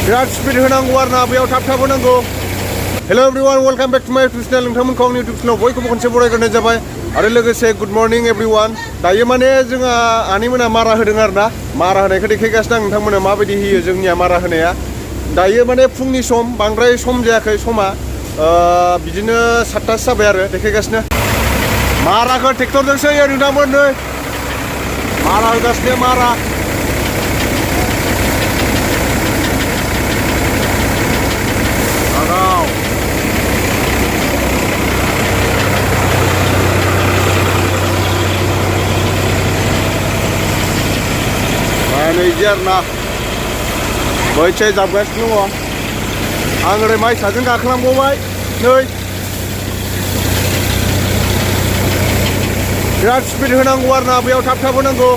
बिराद स्पिड होनांगौ आरो ना बेयाव थाब थाब होनांगौ hello everyone welcome back to my YouTube channel नोंथांमोनखौ आंनि इउटुब चैनलाव बयखौबो खनसे बरायग्रोनाय जाबाय आरो लोगोसे गुड मर्निं एवरीवन दायो माने जोंहा आनैमोना मारा होदों आरो ना मारा होनायखौ देखायगासिनो आं नोंथांमोना माबायदि होयो जोंनिया मारा होनाया दायो माने फुंनि सम बांद्राय सम जायाखै समा बिदिनो 7टासो जाबाय आरो देखायगासिनो माराखौ ट्रेक्टरजोंसो होयो नोंथांमोन नै मारा होगासिनो मारा नैजि आरो ना बैथिं जाबगासिनो दङ आं ओरै माइसाजों गाखोलांबावबाय नै बिराद स्पिड होनांगौ आरो ना बेयाव थाब थाब होनांगौ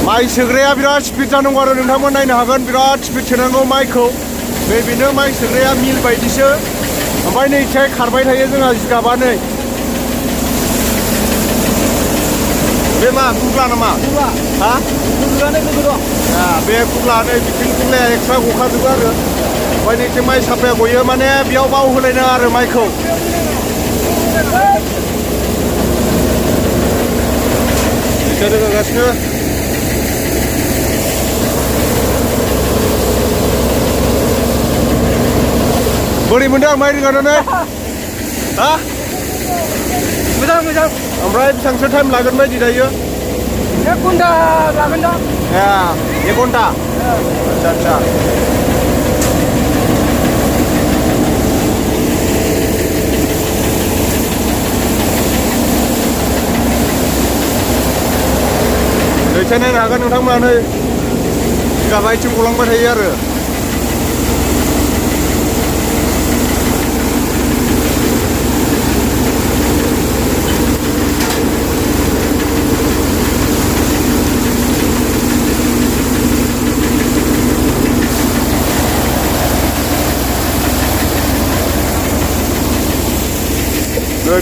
माइ सोग्राया बिराद स्पिड जानांगौ आरो नोंथांमोन नायनो हागोन बिराद स्पिड सोनांगौ माइखौ बेनो माइ सोग्राया मिल बायदिसो ओमफ्राय नै इथिं खारबाय थायो जोंहा जिगाबा नै बे मा गुग्ला नामा हा गुग्लायानो लोगो दं बे गुग्ला नै बिथिं गुग्लाया एक्सट्रा गखाजोबो आरो ओमफ्राय नैथिं माइ साफाया गयो माने बेयाव बावहोलायनाङा आरो माइखौ बिसोर रोगागासिनो बोरै मोनदों माइ रोगानानै हा मोजां मोजां ओमफ्राय बेसेबांसो टाइम लागोन बायदि दायो 1 घन्टा लागोन दा 1 घन्टा आच्छा दैथिं नायनो हागोन नोंथांमोना नै जिगाबा इथिं गलांबाय थायो आरो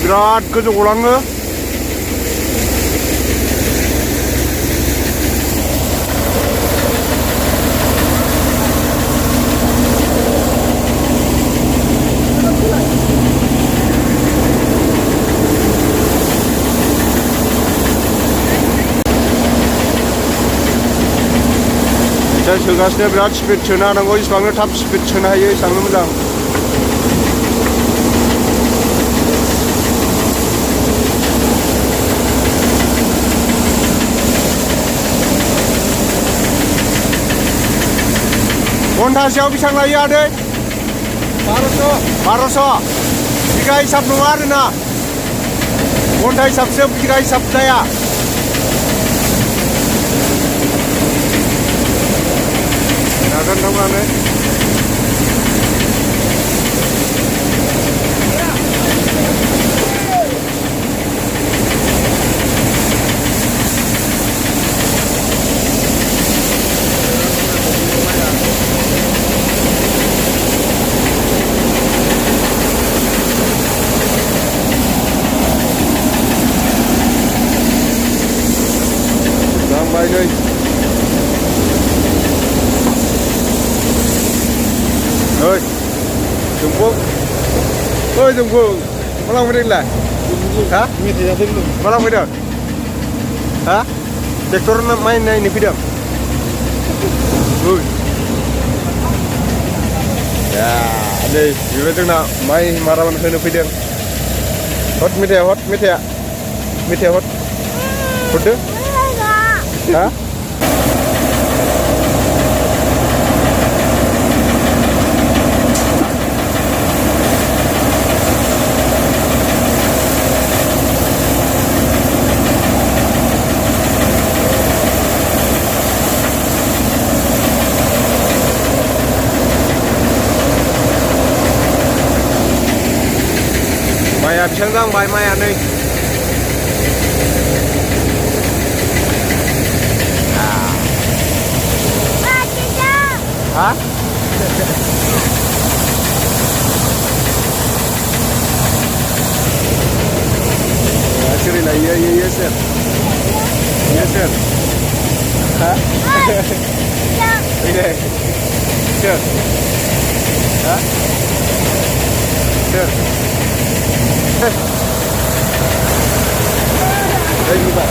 बिराद गोजौ गलाङो सोगासिनो बिराद स्पिड सोनो हानांगौ जेसेबांनो थाब स्पिड सोनो हायो एसेबांनो मोजां घन्टासेयाव बेसेबां लायो आदै 1200 बिगा हिसाब नङा आरोना घन्टा हिसाबसो बिगा हिसाब जाया नाजान थांनानै Đây đây ơi Trung Quốc ơi Trung Quốc mà làm cái này hả mà làm cái được hả tractor main này ini video ya đây gimana tuh nak main marawan ke video hot media hot udah hả Maya bisa nggak Mbak Maya nih? Hah? Yes, sir. Yes, sir. Hah? Okay. Sir. Hah? Sir. Đây như vậy.